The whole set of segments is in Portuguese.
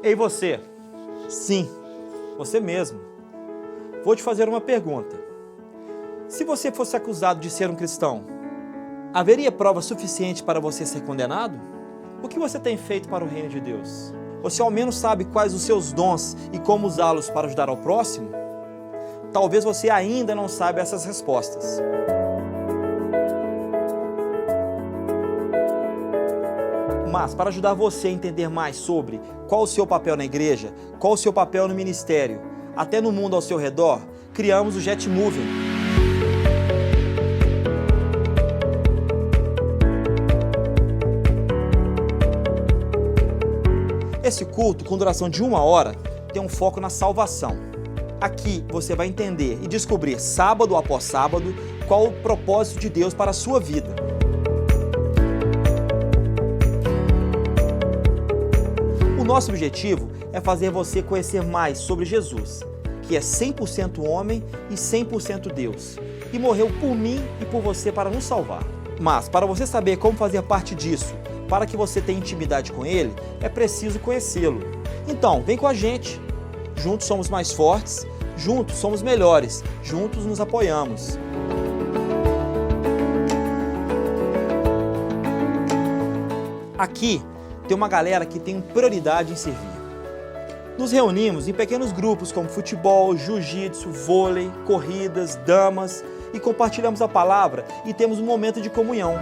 Ei você, sim, você mesmo. Vou te fazer uma pergunta. Se você fosse acusado de ser um cristão, haveria prova suficiente para você ser condenado? O que você tem feito para o reino de Deus? Você ao menos sabe quais os seus dons e como usá-los para ajudar ao próximo? Talvez você ainda não saiba essas respostas. Mas, para ajudar você a entender mais sobre qual o seu papel na igreja, qual o seu papel no ministério, até no mundo ao seu redor, criamos o Get Moving. Esse culto, com duração de 1 hora, tem um foco na salvação. Aqui você vai entender e descobrir, sábado após sábado, qual o propósito de Deus para a sua vida. O nosso objetivo é fazer você conhecer mais sobre Jesus, que é 100% homem e 100% Deus, e morreu por mim e por você para nos salvar. Mas, para você saber como fazer parte disso, para que você tenha intimidade com Ele, é preciso conhecê-lo. Então, vem com a gente. Juntos somos mais fortes, juntos somos melhores, juntos nos apoiamos. Aqui tem uma galera que tem prioridade em servir. Nos reunimos em pequenos grupos como futebol, jiu-jitsu, vôlei, corridas, damas e compartilhamos a palavra e temos um momento de comunhão.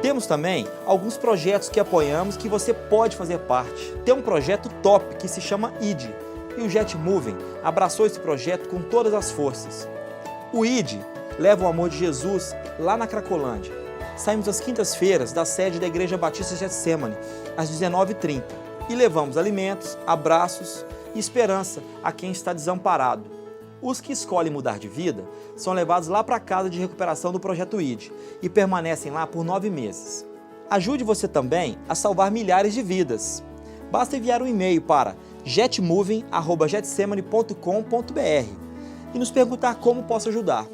Temos também alguns projetos que apoiamos que você pode fazer parte. Tem um projeto top que se chama ID e o Get Moving abraçou esse projeto com todas as forças. O ID leva o amor de Jesus lá na Cracolândia. Saímos às quintas-feiras da sede da Igreja Batista Getsemane, às 19h30, e levamos alimentos, abraços e esperança a quem está desamparado. Os que escolhem mudar de vida são levados lá para a casa de recuperação do Projeto ID e permanecem lá por 9 meses. Ajude você também a salvar milhares de vidas. Basta enviar um e-mail para getmoving@getsemane.com.br e nos perguntar como posso ajudar.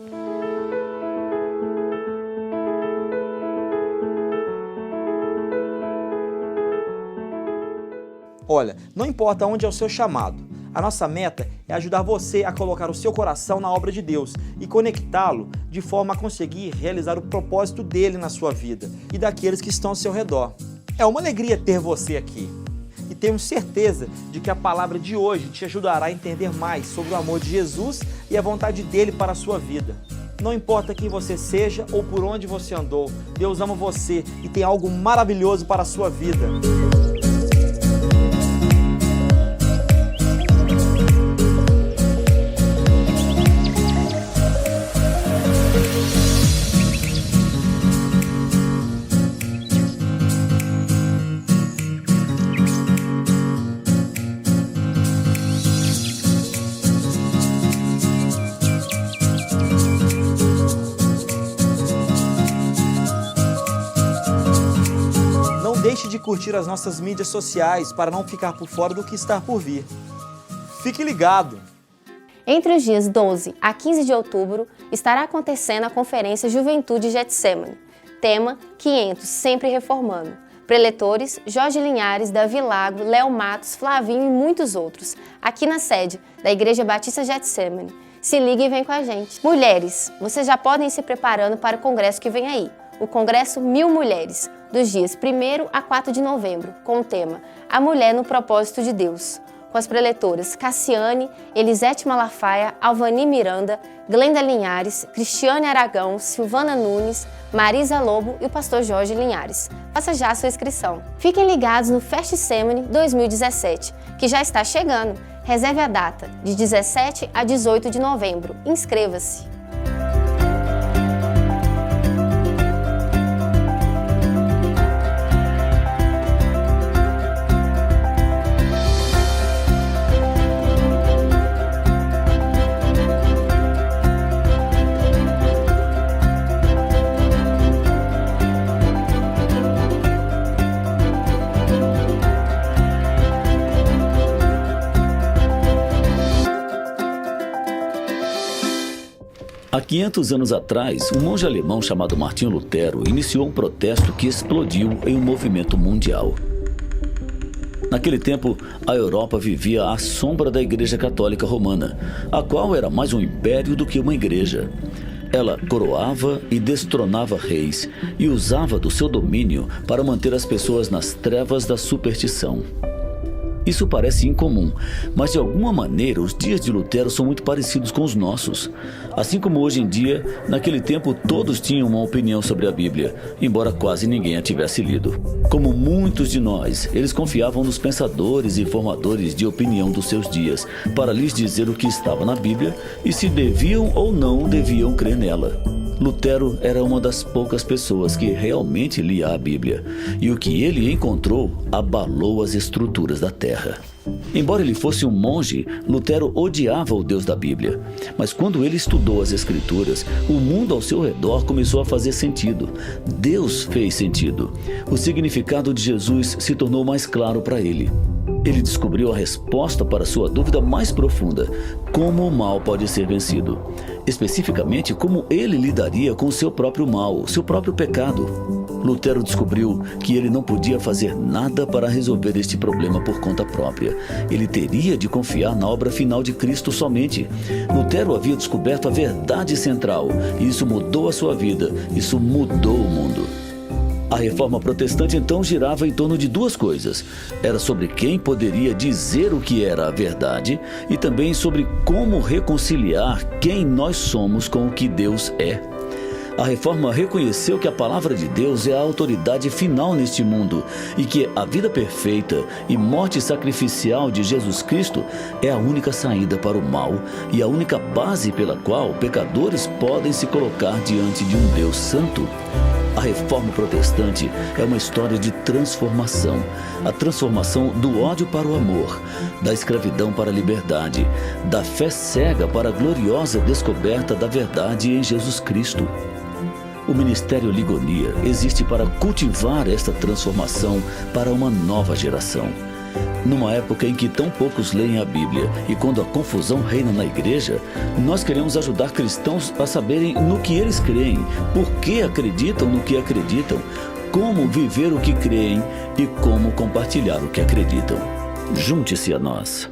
Olha, não importa onde é o seu chamado, a nossa meta é ajudar você a colocar o seu coração na obra de Deus e conectá-lo de forma a conseguir realizar o propósito dele na sua vida e daqueles que estão ao seu redor. É uma alegria ter você aqui e temos certeza de que a palavra de hoje te ajudará a entender mais sobre o amor de Jesus e a vontade dele para a sua vida. Não importa quem você seja ou por onde você andou, Deus ama você e tem algo maravilhoso para a sua vida. Deixe de curtir as nossas mídias sociais para não ficar por fora do que está por vir. Fique ligado! Entre os dias 12 a 15 de outubro estará acontecendo a Conferência Juventude Getsemane. Tema 500, sempre reformando. Preletores Jorge Linhares, Davi Lago, Léo Matos, Flavinho e muitos outros, aqui na sede da Igreja Batista Getsemane. Se liga e vem com a gente. Mulheres, vocês já podem ir se preparando para o congresso que vem aí. O Congresso 1000 Mulheres, dos dias 1º a 4 de novembro, com o tema A Mulher no Propósito de Deus, com as preletoras Cassiane, Elisete Malafaia, Alvani Miranda, Glenda Linhares, Cristiane Aragão, Silvana Nunes, Marisa Lobo e o pastor Jorge Linhares. Faça já a sua inscrição. Fiquem ligados no Fest Semane 2017, que já está chegando. Reserve a data, de 17 a 18 de novembro. Inscreva-se! Há 500 anos atrás, um monge alemão chamado Martinho Lutero iniciou um protesto que explodiu em um movimento mundial. Naquele tempo, a Europa vivia à sombra da Igreja Católica Romana, a qual era mais um império do que uma igreja. Ela coroava e destronava reis e usava do seu domínio para manter as pessoas nas trevas da superstição. Isso parece incomum, mas de alguma maneira os dias de Lutero são muito parecidos com os nossos. Assim como hoje em dia, naquele tempo todos tinham uma opinião sobre a Bíblia, embora quase ninguém a tivesse lido. Como muitos de nós, eles confiavam nos pensadores e formadores de opinião dos seus dias, para lhes dizer o que estava na Bíblia e se deviam ou não deviam crer nela. Lutero era uma das poucas pessoas que realmente lia a Bíblia, e o que ele encontrou abalou as estruturas da terra. Embora ele fosse um monge, Lutero odiava o Deus da Bíblia. Mas quando ele estudou as Escrituras, o mundo ao seu redor começou a fazer sentido. Deus fez sentido. O significado de Jesus se tornou mais claro para ele. Ele descobriu a resposta para sua dúvida mais profunda: como o mal pode ser vencido. Especificamente, como ele lidaria com o seu próprio mal, seu próprio pecado. Lutero descobriu que ele não podia fazer nada para resolver este problema por conta própria. Ele teria de confiar na obra final de Cristo somente. Lutero havia descoberto a verdade central, e isso mudou a sua vida, isso mudou o mundo. A reforma protestante então girava em torno de duas coisas. Era sobre quem poderia dizer o que era a verdade e também sobre como reconciliar quem nós somos com o que Deus é. A reforma reconheceu que a palavra de Deus é a autoridade final neste mundo e que a vida perfeita e morte sacrificial de Jesus Cristo é a única saída para o mal e a única base pela qual pecadores podem se colocar diante de um Deus santo. A reforma protestante é uma história de transformação. A transformação do ódio para o amor, da escravidão para a liberdade, da fé cega para a gloriosa descoberta da verdade em Jesus Cristo. O Ministério Ligonia existe para cultivar esta transformação para uma nova geração. Numa época em que tão poucos leem a Bíblia e quando a confusão reina na igreja, nós queremos ajudar cristãos a saberem no que eles creem, por que acreditam no que acreditam, como viver o que creem e como compartilhar o que acreditam. Junte-se a nós.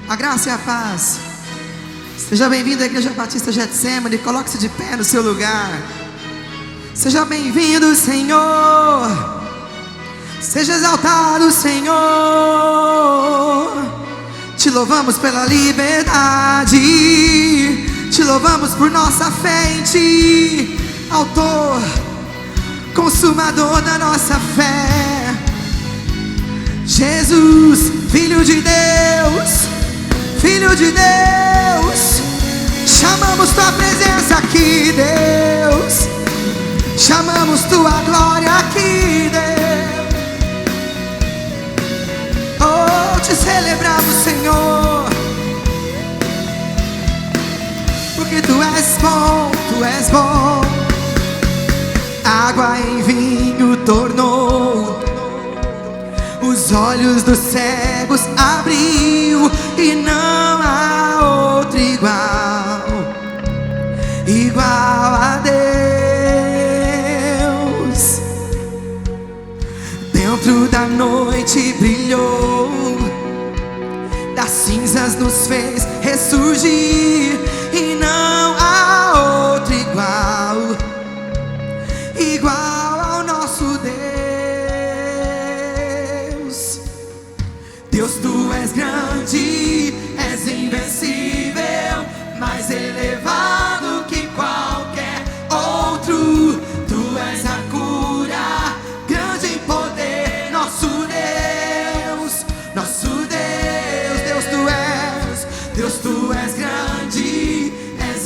A graça e a paz. Seja bem-vindo à Igreja Batista Getsemane. Coloque-se de pé no seu lugar. Seja bem-vindo, Senhor. Seja exaltado, Senhor. Te louvamos pela liberdade, te louvamos por nossa fé em Ti, Autor, Consumador da nossa fé. Jesus, Filho de Deus, Filho de Deus, chamamos Tua presença aqui, Deus. Chamamos Tua glória aqui, Deus. Oh, te celebramos, Senhor, porque Tu és bom, Tu és bom. Água em vinho tornou, os olhos dos cegos abriu, e não há outro igual, igual a Deus. Dentro da noite brilhou, das cinzas nos fez ressurgir, e não há outro igual, igual ao nosso Deus. Deus, Tu és grande, és invencível, mais elevado que qualquer outro. Tu és a cura, grande em poder, nosso Deus, nosso Deus. Deus, Tu és grande, és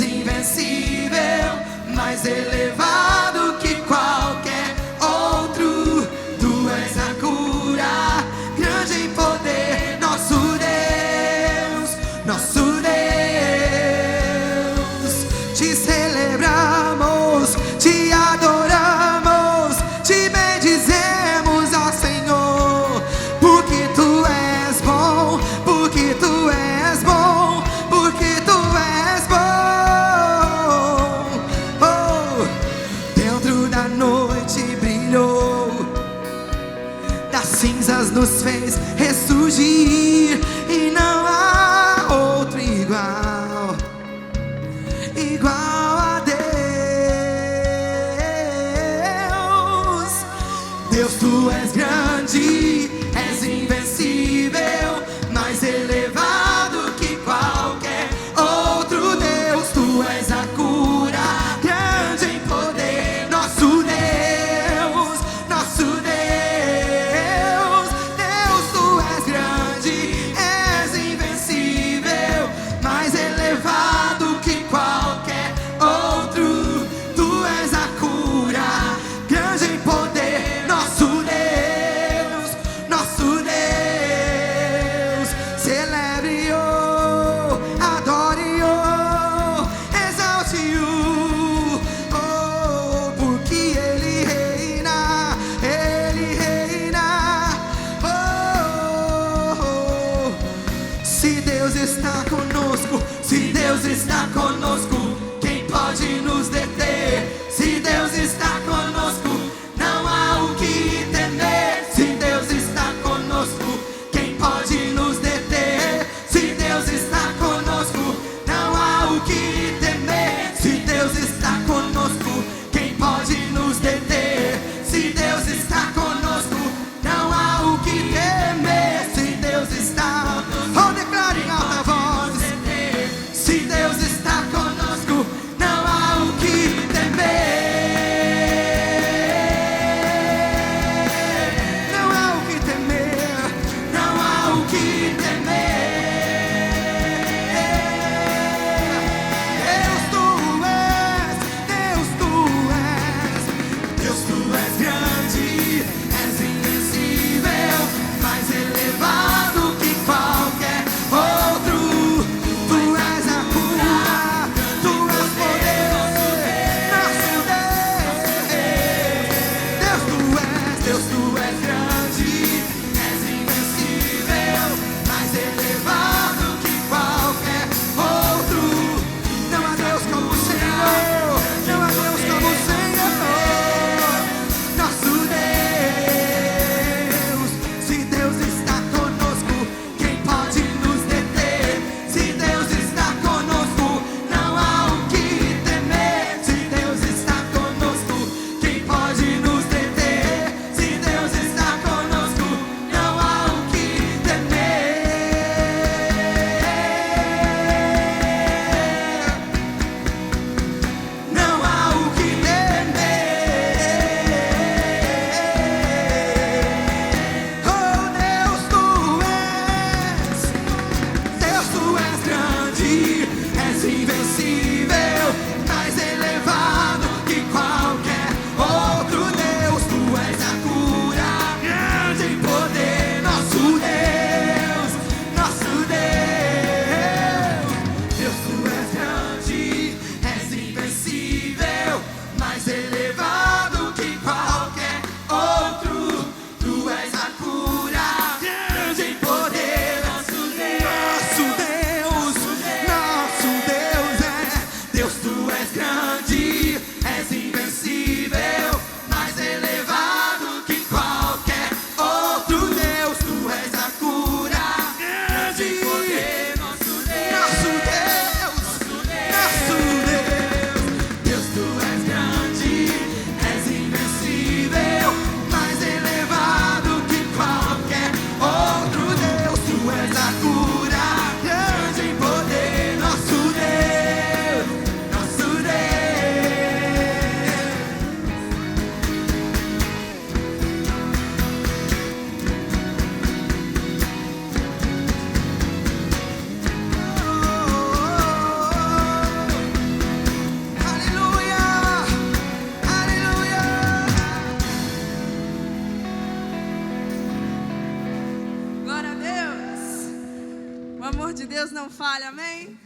nos fez ressurgir, e não há outro igual, igual a Deus. Deus, tu és grande, és invencível, mais elevado que qualquer outro Deus. Tu és a cura, grande em poder, nosso Deus, nosso Deus. Deus, tu és grande, és invencível, mais elevado que qualquer outro. Tu és a cura, grande em poder, nosso Deus, nosso Deus. Celebre-o, adore-o, exalte-o, oh, porque Ele reina, Ele reina, oh, oh. Se Deus está conosco, se Deus está conosco, quem pode nos deter? Se Deus está conosco, não há o que temer. Se Deus está conosco, quem pode nos deter? Se Deus está conosco, não há o que temer. Se Deus está conosco, quem pode nos deter? Se Deus está conosco, não há o que temer. Se Deus está, oh, declare em alta voz. Se Deus está conosco, não há o que temer. Não há o que temer, não há o que temer. Deus, tu és, Deus, tu és, Deus, tu és grande, és invencível, mais elevado que qualquer outro. Tu és a cura, tu és poder, nosso Deus. Deus, tu és grande, és invencível, mais elevado que qualquer outro. Não há Deus como o Senhor, não há Deus como o Senhor, nosso Deus. Se Deus está conosco, quem pode nos deter? Se Deus está conosco, não há o que temer. Se Deus está conosco, quem pode nos deter? Se Deus está conosco, não há o que temer. Não há o que temer. Oh, Deus, tu és grande, és invencível, mais elevado que qualquer outro Deus. Tu és a cura, grande em poder, nosso Deus, nosso Deus. Deus, tu és grande, és invencível, mais elevado que qualquer outro. Tu és a cura, grande em poder, nosso Deus, nosso Deus é. Deus, tu és grande, és invencível, mais elevado que qualquer outro Deus. Tu és a cura, grande em poder, nosso Deus, nosso Deus. Deus, tu és grande, és invencível, mais elevado que qualquer outro Deus. Tu és a cura, grande em poder, nosso Deus, nosso Deus. Aleluia, aleluia. Glória a Deus. O amor de Deus não falha, amém?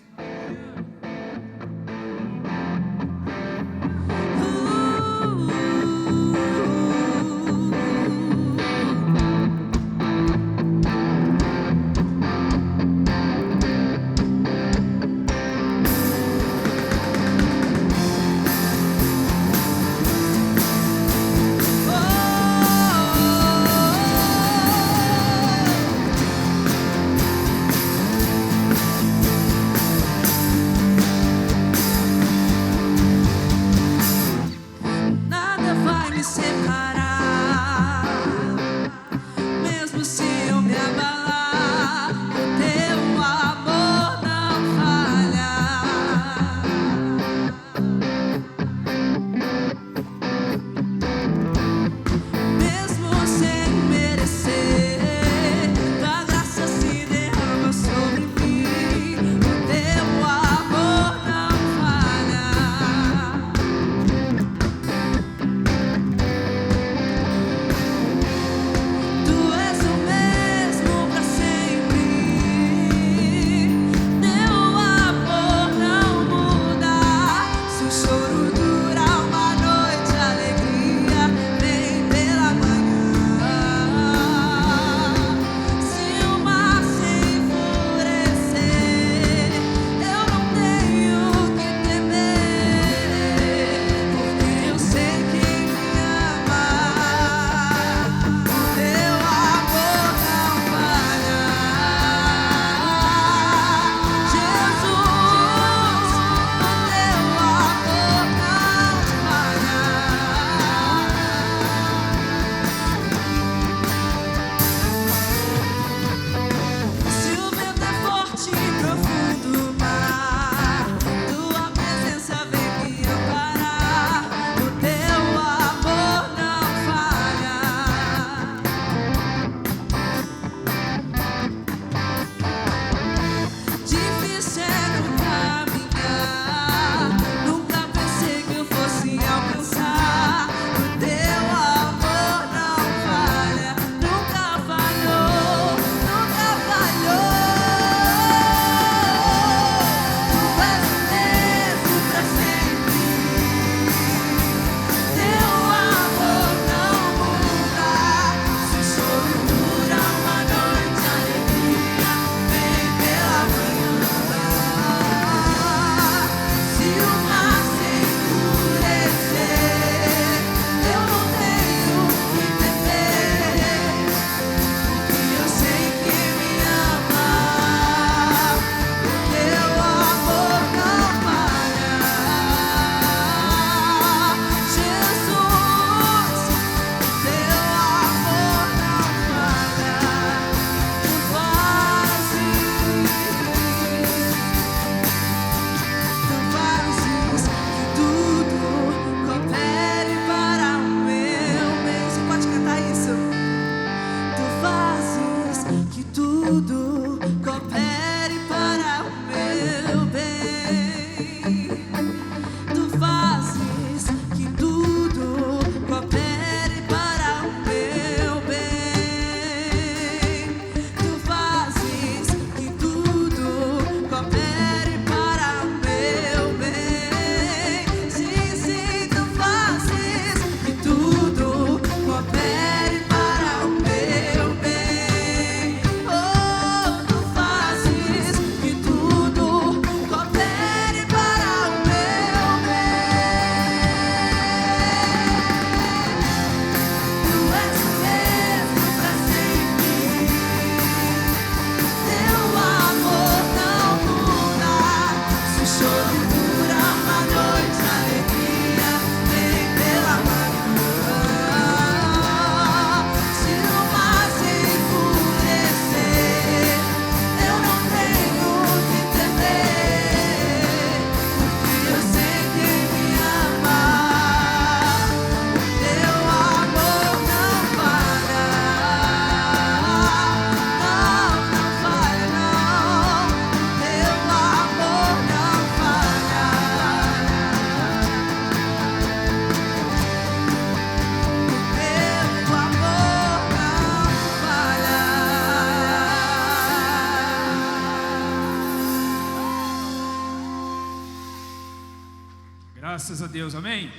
Graças a Deus, amém?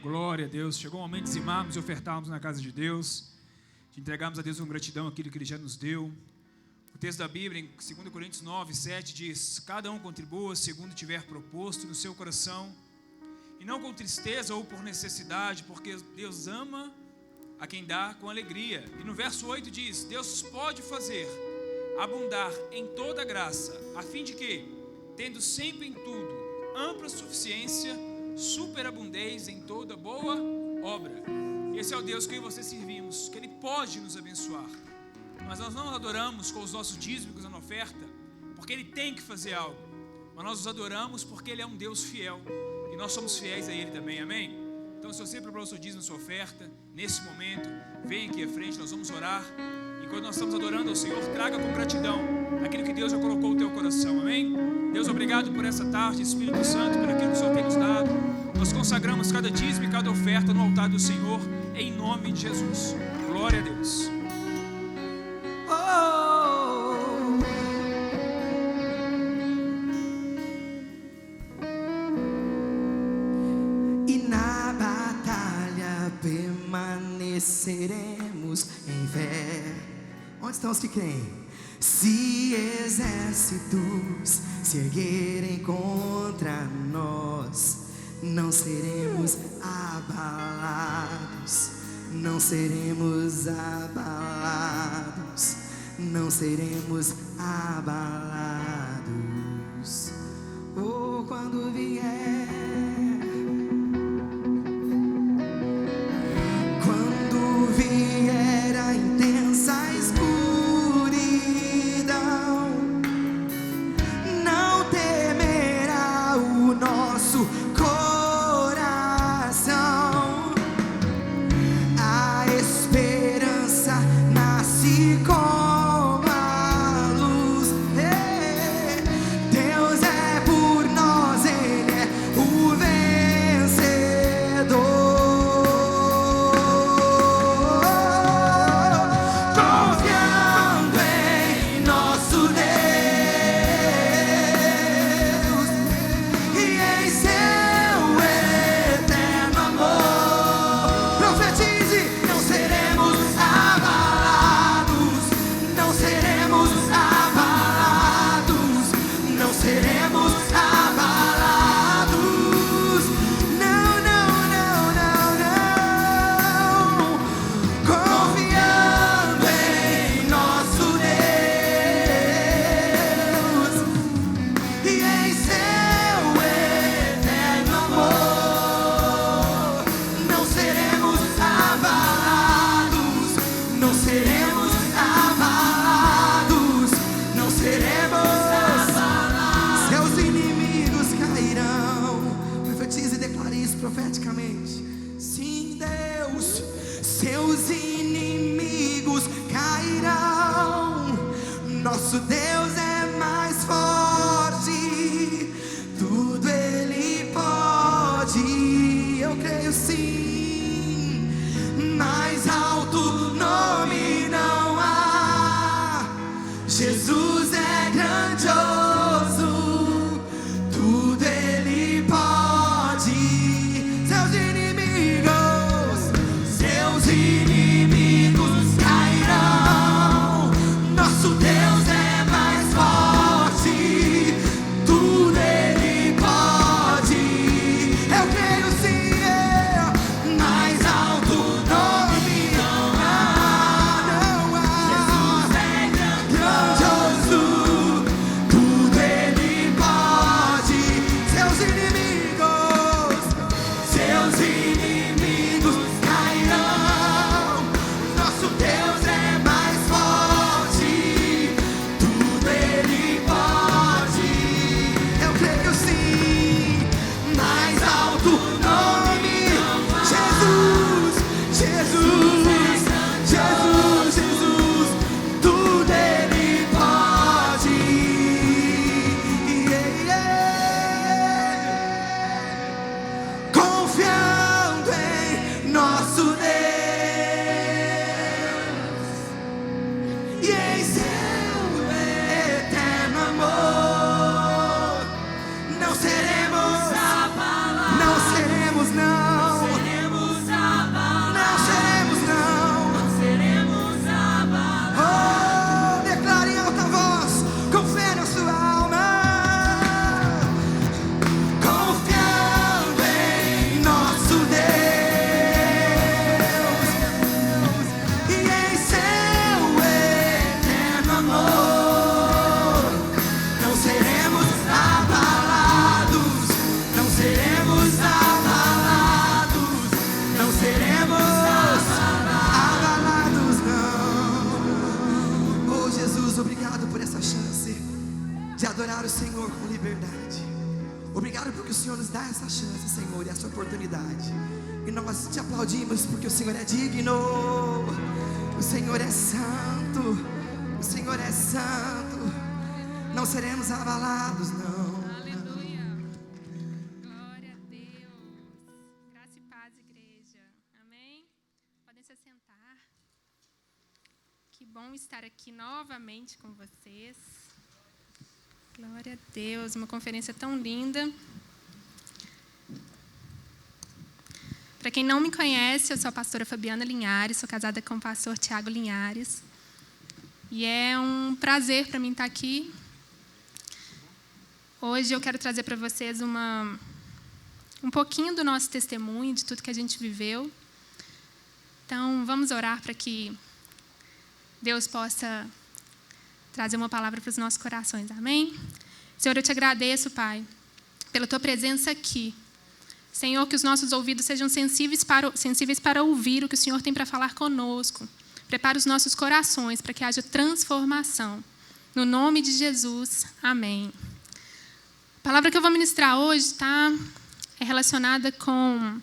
Glória a Deus. Chegou o momento de dizimarmos e ofertarmos na casa de Deus, de entregarmos a Deus com gratidão aquilo que Ele já nos deu. O texto da Bíblia, em 2 Coríntios 9, 7, diz: cada um contribua segundo tiver proposto no seu coração, e não com tristeza ou por necessidade, porque Deus ama a quem dá com alegria. E no verso 8 diz: Deus pode fazer abundar em toda graça, a fim de que, tendo sempre em tudo ampla suficiência, superabundez em toda boa obra. Esse é o Deus que eu e você servimos, que Ele pode nos abençoar. Mas nós não adoramos com os nossos dízimos na oferta, porque Ele tem que fazer algo. Mas nós os adoramos porque Ele é um Deus fiel, e nós somos fiéis a Ele também, amém? Então, se você preparou o seu dízimo, a sua oferta, nesse momento, vem aqui à frente, nós vamos orar. E quando nós estamos adorando ao Senhor, traga com gratidão aquilo que Deus já colocou no teu coração, amém? Deus, obrigado por essa tarde, Espírito Santo, por aquilo que o Senhor tem nos dado. Nós consagramos cada dízimo e cada oferta no altar do Senhor, em nome de Jesus. Glória a Deus. E na batalha permaneceremos em fé. Onde estão os que creem? Se exércitos se erguerem contra nós, não seremos abalados, não seremos abalados, não seremos abalados. Oh, quando vier a intensa escuridão, não temerá o nosso coração. A esperança nasce como a luz. Deus é por nós, Ele é o vencedor. Confiando em nosso Deus e em seu eterno amor, profetize: não seremos abalados, não seremos abalados, não seremos abalados. Não, não, não, não, não. Confiando em nosso Deus e em seu eterno amor, não seremos abalados, não seremos abalados, não seremos abalados. Seus inimigos cairão. Profetize e declare isso profeticamente. Sim, Deus, seus inimigos cairão. Nosso Deus é mais forte, tudo Ele pode. Eu creio sim. Mais alto nome não há. Jesus é grandioso, tudo Ele pode. Seus inimigos cairão. Nosso Deus é mais forte, tudo Ele pode. Eu creio sim. Mais alto nome não há, não há. Jesus é grandioso, tudo Ele pode. Seus inimigos cairão. Nosso Deus é mais forte, tudo Ele pode. Eu creio sim. Mais alto nome, Jesus, Jesus, Jesus, Jesus, tudo Ele pode. Confiando em nosso Deus adorar o Senhor com liberdade. Obrigado porque o Senhor nos dá essa chance, Senhor, e essa oportunidade. E nós te aplaudimos porque o Senhor é digno. O Senhor é santo. O Senhor é santo. Não seremos abalados, não. Aleluia. Glória a Deus. Graça e paz, igreja. Amém? Podem se assentar. Que bom estar aqui novamente com vocês. Glória a Deus. Uma conferência tão linda. Para quem não me conhece, eu sou a pastora Fabiana Linhares, sou casada com o pastor Tiago Linhares. E é um prazer para mim estar aqui. Hoje eu quero trazer para vocês um pouquinho do nosso testemunho, de tudo que a gente viveu. Então, vamos orar para que Deus possa trazer uma palavra para os nossos corações. Amém? Senhor, eu te agradeço, Pai, pela Tua presença aqui. Senhor, que os nossos ouvidos sejam sensíveis para ouvir o que o Senhor tem para falar conosco. Prepara os nossos corações para que haja transformação. No nome de Jesus. Amém. A palavra que eu vou ministrar hoje é relacionada com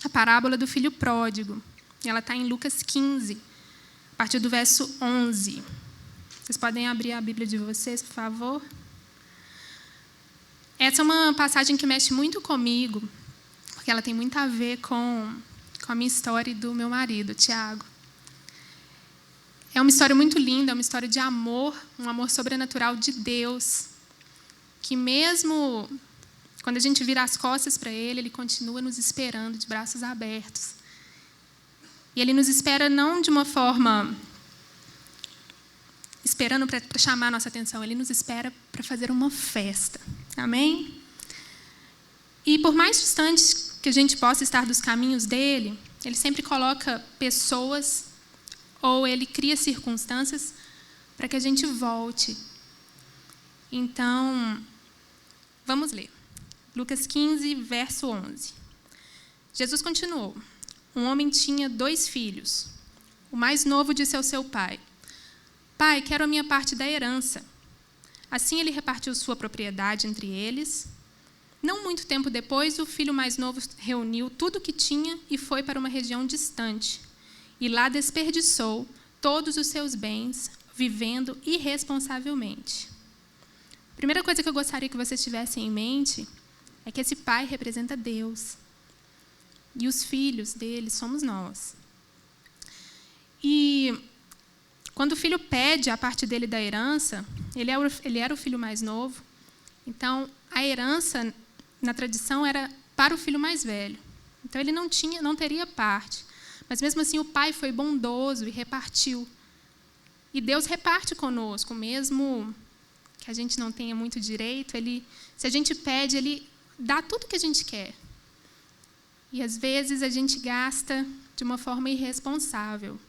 a parábola do filho pródigo. Ela está em Lucas 15, a partir do verso 11. Vocês podem abrir a Bíblia de vocês, por favor? Essa é uma passagem que mexe muito comigo, porque ela tem muito a ver com a minha história e do meu marido, Tiago. É uma história muito linda, é uma história de amor, um amor sobrenatural de Deus, que mesmo quando a gente vira as costas para Ele, Ele continua nos esperando de braços abertos. E Ele nos espera não de uma forma esperando para chamar a nossa atenção, Ele nos espera para fazer uma festa. Amém? E por mais distante que a gente possa estar dos caminhos dEle, Ele sempre coloca pessoas ou Ele cria circunstâncias para que a gente volte. Então, vamos ler. Lucas 15, verso 11. Jesus continuou. Um homem tinha 2 filhos. O mais novo disse ao seu pai: Pai, quero a minha parte da herança. Assim ele repartiu sua propriedade entre eles. Não muito tempo depois, o filho mais novo reuniu tudo o que tinha e foi para uma região distante. E lá desperdiçou todos os seus bens, vivendo irresponsavelmente. A primeira coisa que eu gostaria que vocês tivessem em mente é que esse pai representa Deus. E os filhos dele somos nós. E quando o filho pede a parte dele da herança, ele era o filho mais novo, então a herança, na tradição, era para o filho mais velho. Então ele não teria parte. Mas mesmo assim o pai foi bondoso e repartiu. E Deus reparte conosco, mesmo que a gente não tenha muito direito, se a gente pede, Ele dá tudo que a gente quer. E às vezes a gente gasta de uma forma irresponsável.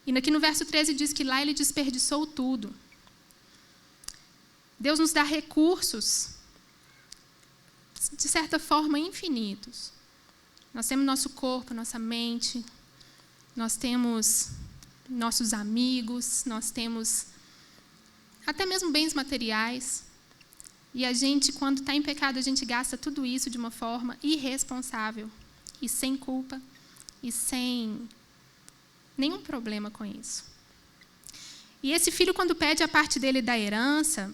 E aqui no verso 13 diz que lá ele desperdiçou tudo. Deus nos dá recursos, de certa forma, infinitos. Nós temos nosso corpo, nossa mente, nós temos nossos amigos, nós temos até mesmo bens materiais. E a gente, quando está em pecado, a gente gasta tudo isso de uma forma irresponsável e sem culpa e sem nenhum problema com isso. E esse filho, quando pede a parte dele da herança,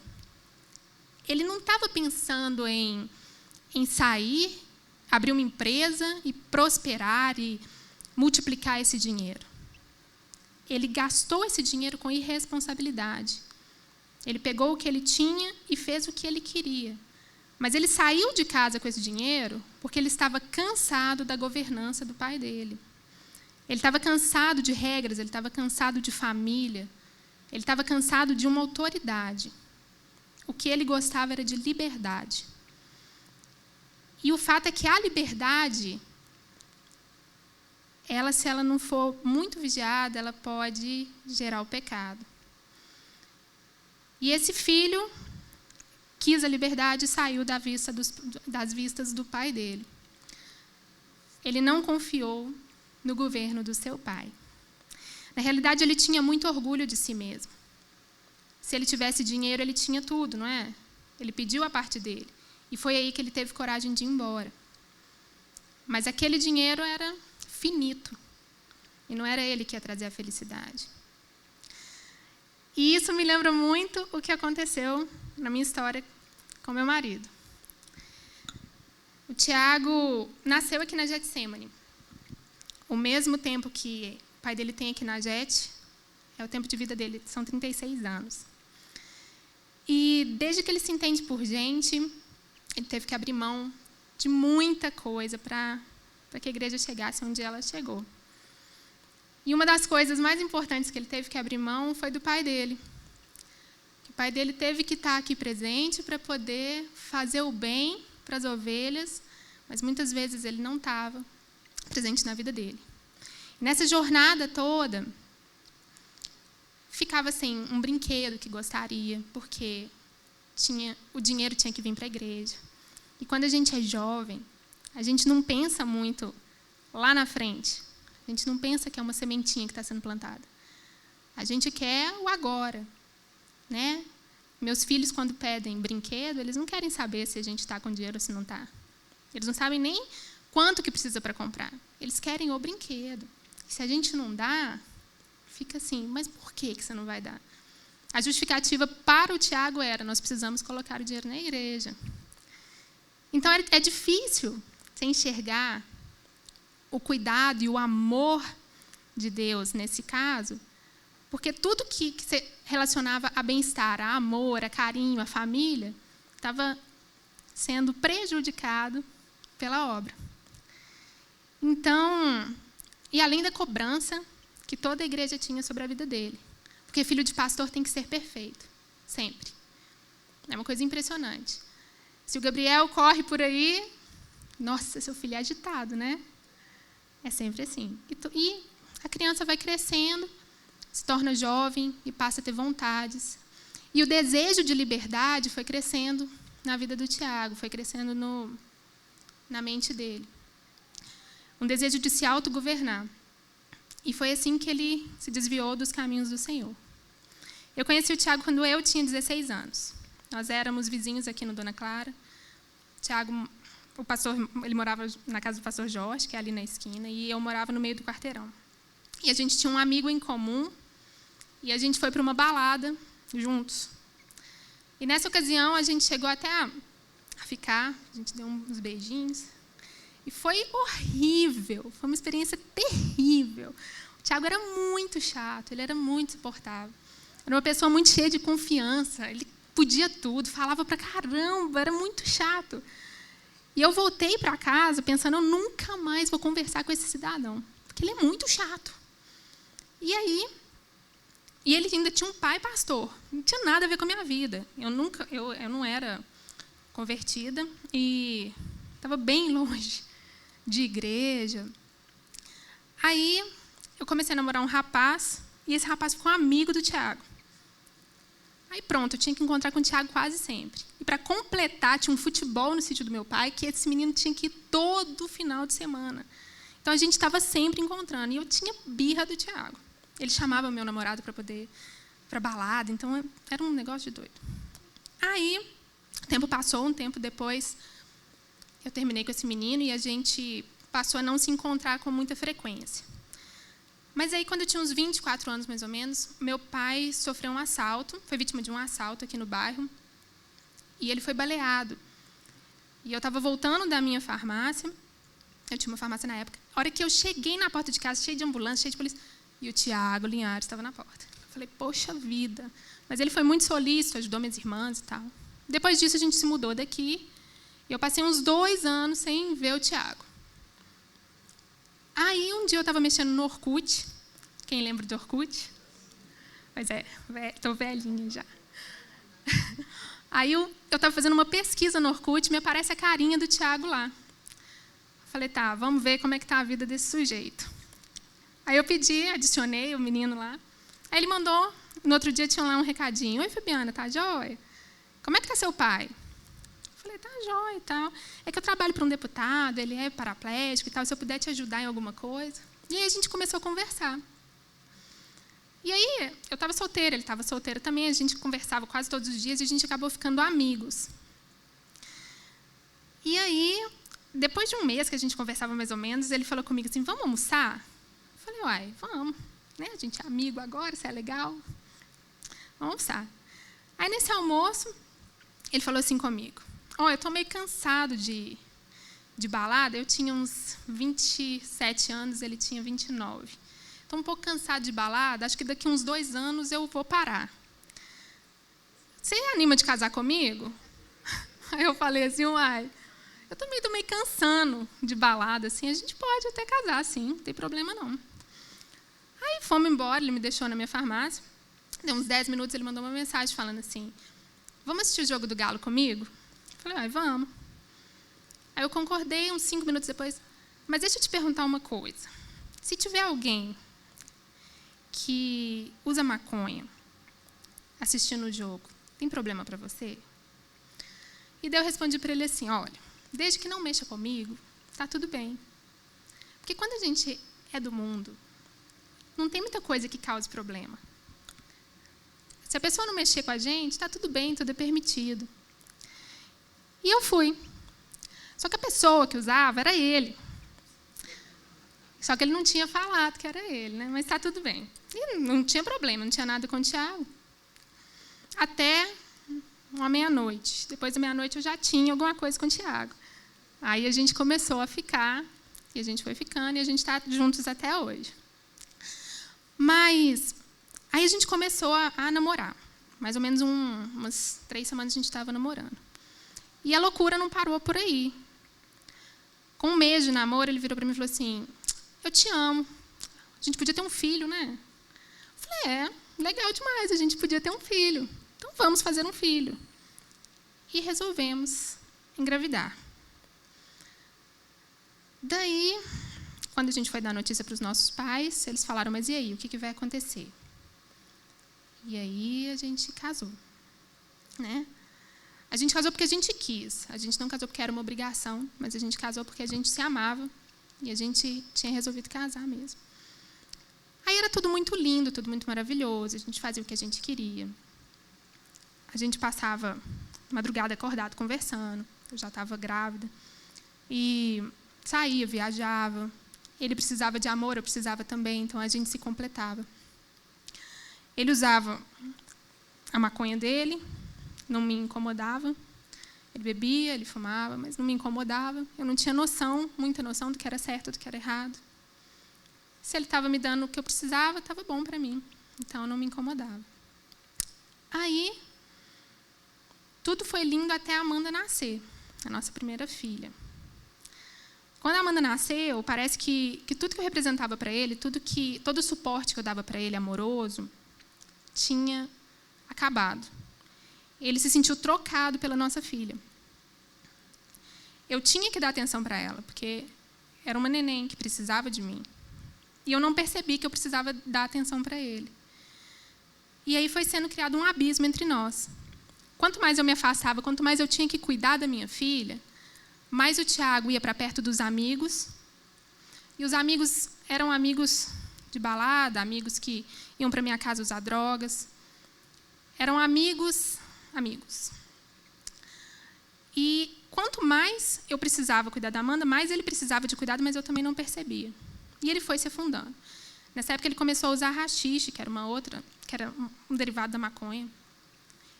ele não estava pensando em sair, abrir uma empresa e prosperar e multiplicar esse dinheiro. Ele gastou esse dinheiro com irresponsabilidade. Ele pegou o que ele tinha e fez o que ele queria. Mas ele saiu de casa com esse dinheiro porque ele estava cansado da governança do pai dele. Ele estava cansado de regras, ele estava cansado de família, ele estava cansado de uma autoridade. O que ele gostava era de liberdade. E o fato é que a liberdade, se ela não for muito vigiada, ela pode gerar o pecado. E esse filho quis a liberdade e saiu das vistas do pai dele. Ele não confiou no governo do seu pai. Na realidade, ele tinha muito orgulho de si mesmo. Se ele tivesse dinheiro, ele tinha tudo, não é? Ele pediu a parte dele. E foi aí que ele teve coragem de ir embora. Mas aquele dinheiro era finito. E não era ele que ia trazer a felicidade. E isso me lembra muito o que aconteceu na minha história com meu marido. O Tiago nasceu aqui na Getsemane. O mesmo tempo que o pai dele tem aqui na Jet, é o tempo de vida dele, são 36 anos. E desde que ele se entende por gente, ele teve que abrir mão de muita coisa para que a igreja chegasse onde ela chegou. E uma das coisas mais importantes que ele teve que abrir mão foi do pai dele. O pai dele teve que estar aqui presente para poder fazer o bem para as ovelhas, mas muitas vezes ele não estava presente na vida dele. E nessa jornada toda, ficava sem um brinquedo que gostaria, porque o dinheiro tinha que vir para a igreja. E quando a gente é jovem, a gente não pensa muito lá na frente. A gente não pensa que é uma sementinha que está sendo plantada. A gente quer o agora, né? Meus filhos, quando pedem brinquedo, eles não querem saber se a gente está com dinheiro ou se não está. Eles não sabem nem quanto que precisa para comprar. Eles querem o brinquedo. Se a gente não dá, fica assim, mas por que você não vai dar? A justificativa para o Tiago era, nós precisamos colocar o dinheiro na igreja. Então, é difícil você enxergar o cuidado e o amor de Deus nesse caso, porque tudo que se relacionava a bem-estar, a amor, a carinho, a família, estava sendo prejudicado pela obra. Então, e além da cobrança que toda a igreja tinha sobre a vida dele, porque filho de pastor tem que ser perfeito, sempre. É uma coisa impressionante. Se o Gabriel corre por aí, nossa, seu filho é agitado, né? É sempre assim. E a criança vai crescendo, se torna jovem e passa a ter vontades. E o desejo de liberdade foi crescendo na vida do Tiago, foi crescendo na mente dele. Um desejo de se autogovernar. E foi assim que ele se desviou dos caminhos do Senhor. Eu conheci o Tiago quando eu tinha 16 anos. Nós éramos vizinhos aqui no Dona Clara. O Tiago, o pastor, ele morava na casa do pastor Jorge, que é ali na esquina, e eu morava no meio do quarteirão. E a gente tinha um amigo em comum, e a gente foi para uma balada juntos. E nessa ocasião a gente chegou até a ficar, a gente deu uns beijinhos. E foi horrível, foi uma experiência terrível. O Tiago era muito chato, ele era muito insuportável. Era uma pessoa muito cheia de confiança, ele podia tudo, falava pra caramba, era muito chato. E eu voltei para casa pensando, eu nunca mais vou conversar com esse cidadão, porque ele é muito chato. E ele ainda tinha um pai pastor, não tinha nada a ver com a minha vida. Eu não era convertida e estava bem longe de igreja. Aí eu comecei a namorar um rapaz, e esse rapaz ficou amigo do Tiago. Aí pronto, eu tinha que encontrar com o Tiago quase sempre. E para completar, tinha um futebol no sítio do meu pai, que esse menino tinha que ir todo final de semana. Então a gente estava sempre encontrando, e eu tinha birra do Tiago. Ele chamava meu namorado para poder ir para balada, então era um negócio de doido. Aí, o tempo passou, um tempo depois, eu terminei com esse menino e a gente passou a não se encontrar com muita frequência. Mas aí, quando eu tinha uns 24 anos, mais ou menos, meu pai sofreu um assalto, foi vítima de um assalto aqui no bairro, e ele foi baleado. E eu estava voltando da minha farmácia, eu tinha uma farmácia na época, a hora que eu cheguei na porta de casa, cheio de ambulância, cheio de polícia, e o Tiago Linhares estava na porta. Eu falei, poxa vida. Mas ele foi muito solícito, ajudou minhas irmãs e tal. Depois disso, a gente se mudou daqui, e eu passei uns 2 anos sem ver o Tiago. Aí, um dia eu estava mexendo no Orkut. Quem lembra do Orkut? Pois é, estou velhinha já. Aí eu estava fazendo uma pesquisa no Orkut e me aparece a carinha do Tiago lá. Falei, tá, vamos ver como é que está a vida desse sujeito. Aí eu adicionei o menino lá. Aí ele mandou, no outro dia tinha lá um recadinho. Oi, Fabiana, tá jóia? Como é que está seu pai? Falei, tá jóia e tal. É que eu trabalho para um deputado, ele é paraplégico e tal, se eu puder te ajudar em alguma coisa. E aí a gente começou a conversar. E aí, eu estava solteira, ele estava solteiro também, a gente conversava quase todos os dias e a gente acabou ficando amigos. E aí, depois de um mês que a gente conversava mais ou menos, ele falou comigo assim, vamos almoçar? Eu falei, uai, vamos. Né? A gente é amigo agora, isso é legal. Vamos almoçar. Aí, nesse almoço, ele falou assim comigo, eu estou meio cansado de balada, eu tinha uns 27 anos, ele tinha 29. Estou um pouco cansado de balada, acho que daqui uns 2 anos eu vou parar. Você anima de casar comigo? Aí eu falei assim, uai, eu também estou meio cansando de balada, assim, a gente pode até casar, sim, não tem problema não. Aí fomos embora, ele me deixou na minha farmácia, deu uns 10 minutos, ele mandou uma mensagem falando assim, vamos assistir o Jogo do Galo comigo? Eu falei, uai, vamos. Aí eu concordei, uns 5 minutos depois, mas deixa eu te perguntar uma coisa, se tiver alguém que usa maconha assistindo o jogo, tem problema para você? E daí eu respondi para ele assim, olha, desde que não mexa comigo, está tudo bem. Porque quando a gente é do mundo, não tem muita coisa que cause problema. Se a pessoa não mexer com a gente, está tudo bem, tudo é permitido. E eu fui. Só que a pessoa que usava era ele. Só que ele não tinha falado que era ele, né? Mas está tudo bem. E não tinha problema, não tinha nada com o Tiago. Até uma meia-noite. Depois da meia-noite eu já tinha alguma coisa com o Tiago. Aí a gente começou a ficar, e a gente foi ficando, e a gente está juntos até hoje. Mas aí a gente começou a namorar. Mais ou menos umas 3 semanas a gente estava namorando. E a loucura não parou por aí. Com 1 mês de namoro, ele virou para mim e falou assim, eu te amo. A gente podia ter um filho, né? Eu falei, legal demais, a gente podia ter um filho. Então, vamos fazer um filho. E resolvemos engravidar. Daí, quando a gente foi dar notícia para os nossos pais, eles falaram, mas e aí, o que vai acontecer? E aí, a gente casou. Né? A gente casou porque a gente quis. A gente não casou porque era uma obrigação, mas a gente casou porque a gente se amava e a gente tinha resolvido casar mesmo. Aí era tudo muito lindo, tudo muito maravilhoso, a gente fazia o que a gente queria. A gente passava madrugada acordado conversando, eu já estava grávida. E saía, viajava. Ele precisava de amor, eu precisava também, então a gente se completava. Ele usava a maconha dele, não me incomodava. Ele bebia, ele fumava, mas não me incomodava. Eu não tinha noção, muita noção do que era certo, do que era errado. Se ele estava me dando o que eu precisava, estava bom para mim. Então, eu não me incomodava. Aí, tudo foi lindo até a Amanda nascer, a nossa primeira filha. Quando a Amanda nasceu, parece que tudo que eu representava para ele, todo o suporte que eu dava para ele, amoroso, tinha acabado. Ele se sentiu trocado pela nossa filha. Eu tinha que dar atenção para ela, porque era uma neném que precisava de mim. E eu não percebi que eu precisava dar atenção para ele. E aí foi sendo criado um abismo entre nós. Quanto mais eu me afastava, quanto mais eu tinha que cuidar da minha filha, mais o Tiago ia para perto dos amigos. E os amigos eram amigos de balada, amigos que iam para minha casa usar drogas. Eram amigos. E quanto mais eu precisava cuidar da Amanda, mais ele precisava de cuidado, mas eu também não percebia. E ele foi se afundando. Nessa época ele começou a usar haxixe, que era um derivado da maconha.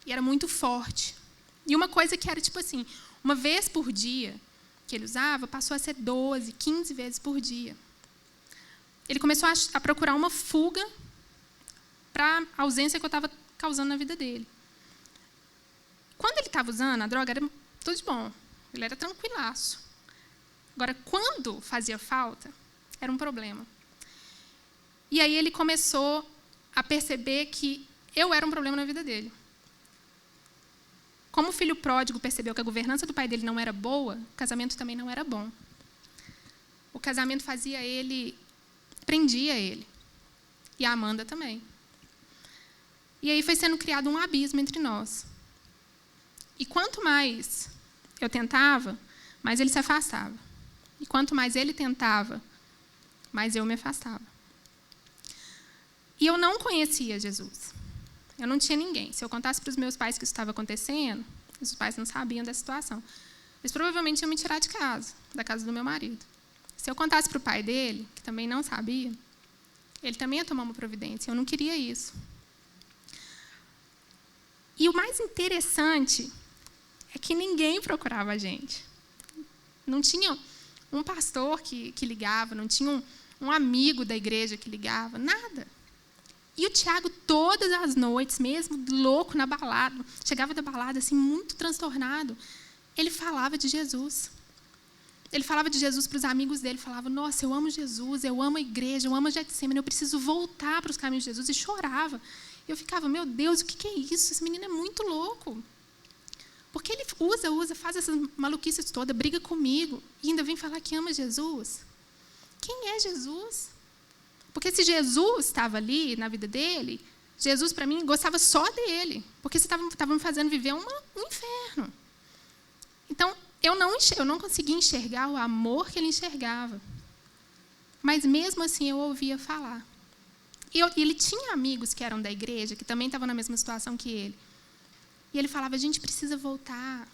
E era muito forte. E uma coisa que era tipo assim, uma vez por dia que ele usava, passou a ser 12, 15 vezes por dia. Ele começou a procurar uma fuga para a ausência que eu estava causando na vida dele. Quando ele estava usando, a droga era tudo de bom. Ele era tranquilaço. Agora, quando fazia falta, era um problema. E aí ele começou a perceber que eu era um problema na vida dele. Como o filho pródigo percebeu que a governança do pai dele não era boa, o casamento também não era bom. O casamento prendia ele. E a Amanda também. E aí foi sendo criado um abismo entre nós. E quanto mais eu tentava, mais ele se afastava. E quanto mais ele tentava, mais eu me afastava. E eu não conhecia Jesus. Eu não tinha ninguém. Se eu contasse para os meus pais que isso estava acontecendo, os pais não sabiam da situação. Eles provavelmente iam me tirar de casa, da casa do meu marido. Se eu contasse para o pai dele, que também não sabia, ele também ia tomar uma providência. Eu não queria isso. E o mais interessante é que ninguém procurava a gente. Não tinha um pastor que ligava, não tinha um amigo da igreja que ligava, nada. E o Tiago, todas as noites, mesmo louco na balada, chegava da balada assim, muito transtornado, ele falava de Jesus. Ele falava de Jesus para os amigos dele, falava, nossa, eu amo Jesus, eu amo a igreja, eu amo a Getsemane, eu preciso voltar para os caminhos de Jesus, e chorava. E eu ficava, meu Deus, o que é isso? Esse menino é muito louco. Porque ele faz essas maluquices todas, briga comigo, e ainda vem falar que ama Jesus. Quem é Jesus? Porque se Jesus estava ali na vida dele, Jesus, para mim, gostava só dele, porque você estava me fazendo viver um inferno. Então, eu não conseguia enxergar o amor que ele enxergava. Mas, mesmo assim, eu ouvia falar. E ele tinha amigos que eram da igreja, que também estavam na mesma situação que ele. E ele falava, a gente precisa voltar,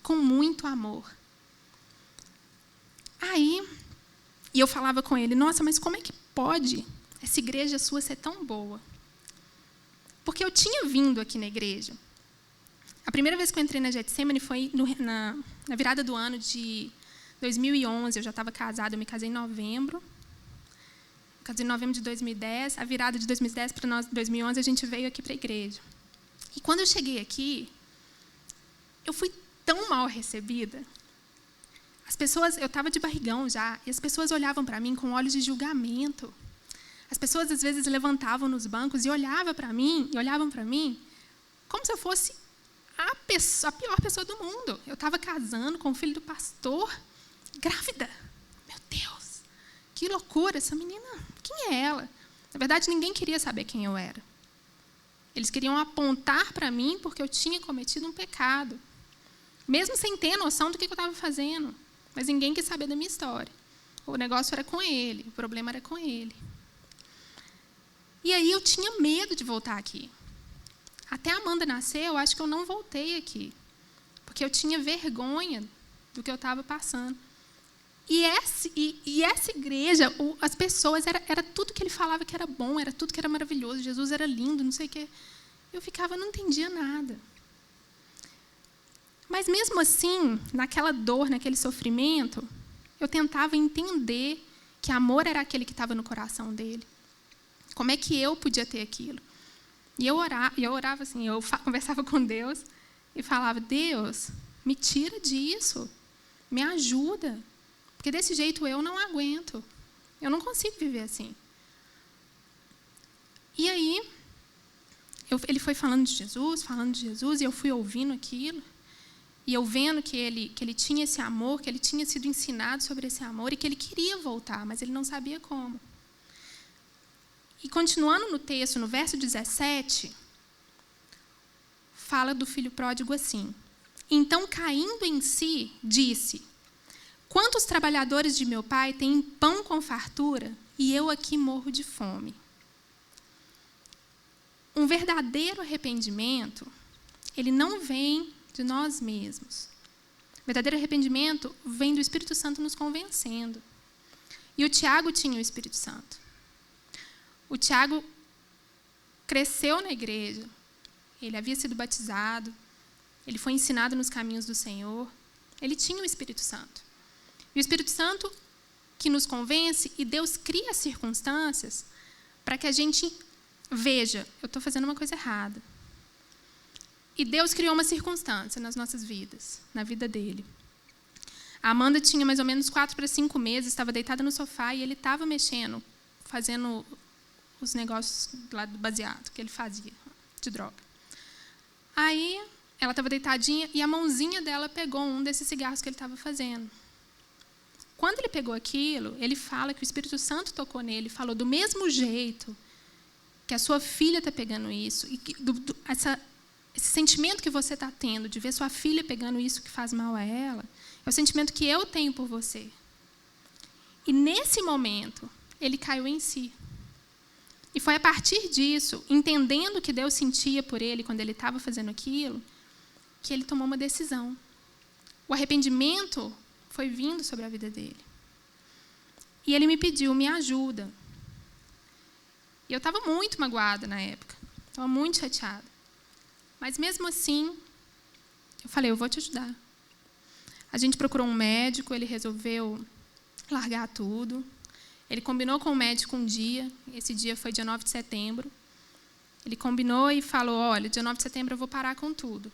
com muito amor. Aí, e eu falava com ele, nossa, mas como é que pode essa igreja sua ser tão boa? Porque eu tinha vindo aqui na igreja. A primeira vez que eu entrei na Getsemane foi na virada do ano de 2011. Eu já estava casada, eu me casei em novembro. Casei em novembro de 2010. A virada de 2010 para 2011, a gente veio aqui para a igreja. E quando eu cheguei aqui, eu fui tão mal recebida. As pessoas, eu estava de barrigão já, e as pessoas olhavam para mim com olhos de julgamento. As pessoas, às vezes, levantavam nos bancos e olhavam para mim, como se eu fosse a pior pessoa do mundo. Eu estava casando com o filho do pastor, grávida. Meu Deus, que loucura, essa menina, quem é ela? Na verdade, ninguém queria saber quem eu era. Eles queriam apontar para mim porque eu tinha cometido um pecado, mesmo sem ter noção do que eu estava fazendo. Mas ninguém quis saber da minha história. O negócio era com ele, o problema era com ele. E aí eu tinha medo de voltar aqui. Até a Amanda nascer, eu acho que eu não voltei aqui, porque eu tinha vergonha do que eu estava passando. E essa igreja, as pessoas, era tudo que ele falava que era bom, era tudo que era maravilhoso, Jesus era lindo, não sei o quê. Eu ficava, não entendia nada. Mas, mesmo assim, naquela dor, naquele sofrimento, eu tentava entender que amor era aquele que estava no coração dele. Como é que eu podia ter aquilo? E eu orava assim, eu conversava com Deus e falava, Deus, me tira disso, me ajuda, porque desse jeito eu não aguento, eu não consigo viver assim. E aí, ele foi falando de Jesus, e eu fui ouvindo aquilo, e eu vendo que ele tinha esse amor, que ele tinha sido ensinado sobre esse amor, e que ele queria voltar, mas ele não sabia como. E continuando no texto, no verso 17, fala do filho pródigo assim. Então, caindo em si, disse, quantos trabalhadores de meu pai têm pão com fartura e eu aqui morro de fome? Um verdadeiro arrependimento, ele não vem de nós mesmos. O verdadeiro arrependimento vem do Espírito Santo nos convencendo. E o Tiago tinha o Espírito Santo. O Tiago cresceu na igreja, ele havia sido batizado, ele foi ensinado nos caminhos do Senhor, ele tinha o Espírito Santo. E o Espírito Santo que nos convence, e Deus cria as circunstâncias para que a gente veja, eu estou fazendo uma coisa errada. E Deus criou uma circunstância nas nossas vidas, na vida dele. A Amanda tinha mais ou menos 4 para 5 meses, estava deitada no sofá e ele estava mexendo, fazendo os negócios lá do baseado que ele fazia, de droga. Aí, ela estava deitadinha e a mãozinha dela pegou um desses cigarros que ele estava fazendo. Quando ele pegou aquilo, ele fala que o Espírito Santo tocou nele, falou, do mesmo jeito que a sua filha está pegando isso, e que, esse sentimento que você está tendo de ver sua filha pegando isso que faz mal a ela, é o sentimento que eu tenho por você. E, nesse momento, ele caiu em si. foi a partir disso, entendendo o que Deus sentia por ele quando ele estava fazendo aquilo, que ele tomou uma decisão. O arrependimento foi vindo sobre a vida dele. E ele me pediu, me ajuda. E eu estava muito magoada na época. Estava muito chateada. Mas, mesmo assim, eu falei, eu vou te ajudar. A gente procurou um médico, ele resolveu largar tudo. Ele combinou com o médico um dia. Esse dia foi dia 9 de setembro. Ele combinou e falou, olha, dia 9 de setembro eu vou parar com tudo.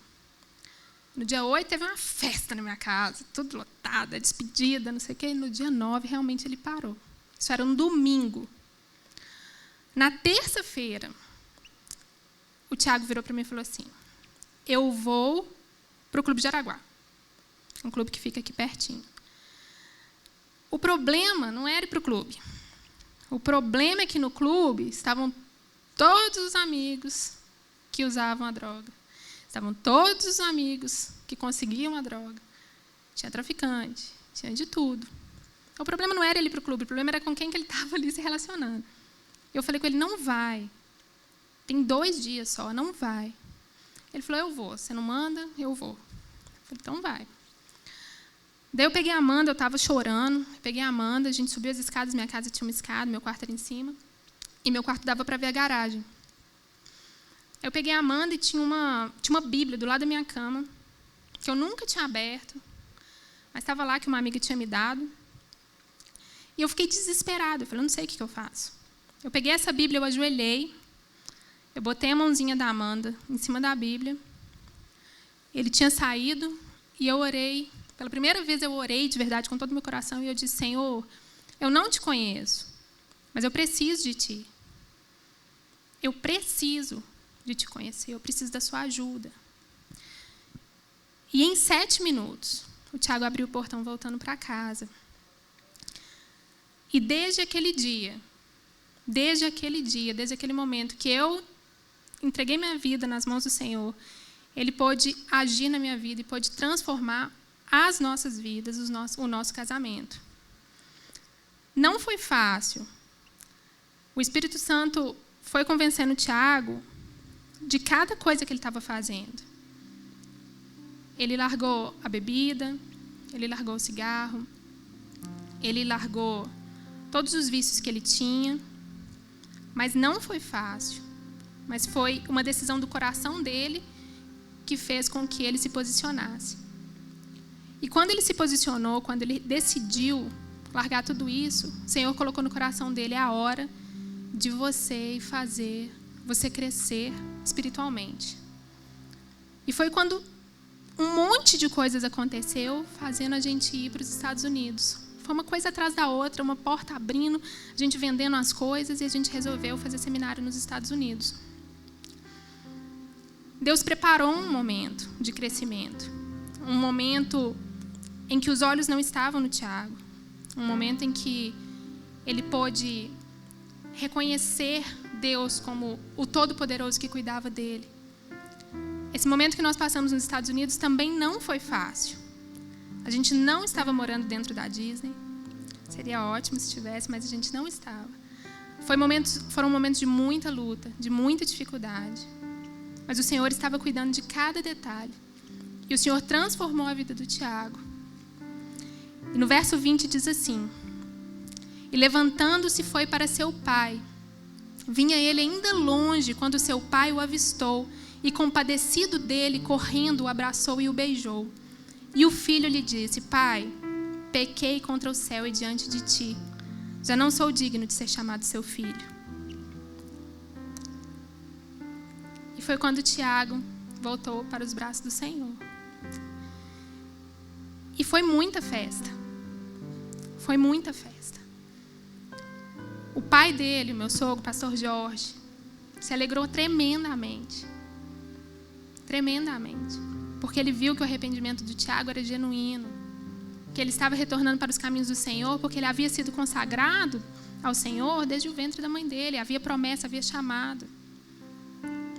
No dia 8 teve uma festa na minha casa, tudo lotado, despedida, não sei o quê. E no dia 9, realmente, ele parou. Isso era um domingo. Na terça-feira, o Tiago virou para mim e falou assim, eu vou para o Clube de Araguá, um clube que fica aqui pertinho. O problema não era ir para o clube. O problema é que no clube estavam todos os amigos que usavam a droga. Estavam todos os amigos que conseguiam a droga. Tinha traficante, tinha de tudo. O problema não era ele ir para o clube, o problema era com quem que ele estava ali se relacionando. Eu falei com ele, não vai. Tem 2 dias só, não vai. Ele falou, eu vou. Você não manda? Eu vou. Eu falei, então vai. Daí eu peguei a Amanda, eu estava chorando. Peguei a Amanda, a gente subiu as escadas, minha casa tinha uma escada, meu quarto era em cima. E meu quarto dava para ver a garagem. Eu peguei a Amanda e tinha uma Bíblia do lado da minha cama, que eu nunca tinha aberto, mas estava lá que uma amiga tinha me dado. E eu fiquei desesperada. Eu falei, eu não sei o que eu faço. Eu peguei essa Bíblia, eu ajoelhei, eu botei a mãozinha da Amanda em cima da Bíblia. Ele tinha saído e eu orei. Pela primeira vez eu orei de verdade com todo o meu coração e eu disse, Senhor, eu não te conheço, mas eu preciso de Ti. Eu preciso de Te conhecer, eu preciso da Sua ajuda. E em 7 minutos, o Tiago abriu o portão voltando para casa. E desde aquele momento que eu entreguei minha vida nas mãos do Senhor, Ele pôde agir na minha vida e pôde transformar as nossas vidas, o nosso casamento. Não foi fácil. O Espírito Santo foi convencendo o Tiago de cada coisa que ele estava fazendo. Ele largou a bebida, ele largou o cigarro, ele largou todos os vícios que ele tinha, mas não foi fácil. Mas foi uma decisão do coração dele que fez com que ele se posicionasse. E quando ele se posicionou, quando ele decidiu largar tudo isso, o Senhor colocou no coração dele a hora de você fazer você crescer espiritualmente. E foi quando um monte de coisas aconteceu, fazendo a gente ir para os Estados Unidos. Foi uma coisa atrás da outra, uma porta abrindo, a gente vendendo as coisas e a gente resolveu fazer seminário nos Estados Unidos. Deus preparou um momento de crescimento, um momento em que os olhos não estavam no Tiago, um momento em que ele pôde reconhecer Deus como o Todo-Poderoso que cuidava dele. Esse momento que nós passamos nos Estados Unidos também não foi fácil. A gente não estava morando dentro da Disney. Seria ótimo se estivesse, mas a gente não estava. Foram momentos de muita luta, de muita dificuldade. Mas o Senhor estava cuidando de cada detalhe. E o Senhor transformou a vida do Tiago. E no verso 20 diz assim: E levantando-se foi para seu pai. Vinha ele ainda longe quando seu pai o avistou e, compadecido dele, correndo, o abraçou e o beijou. E o filho lhe disse: Pai, pequei contra o céu e diante de ti. Já não sou digno de ser chamado seu filho. E foi quando Tiago voltou para os braços do Senhor. E foi muita festa. Foi muita festa. O pai dele, meu sogro, pastor Jorge, se alegrou tremendamente. Tremendamente. Porque ele viu que o arrependimento do Tiago era genuíno. Que ele estava retornando para os caminhos do Senhor, porque ele havia sido consagrado ao Senhor desde o ventre da mãe dele. Havia promessa, havia chamado.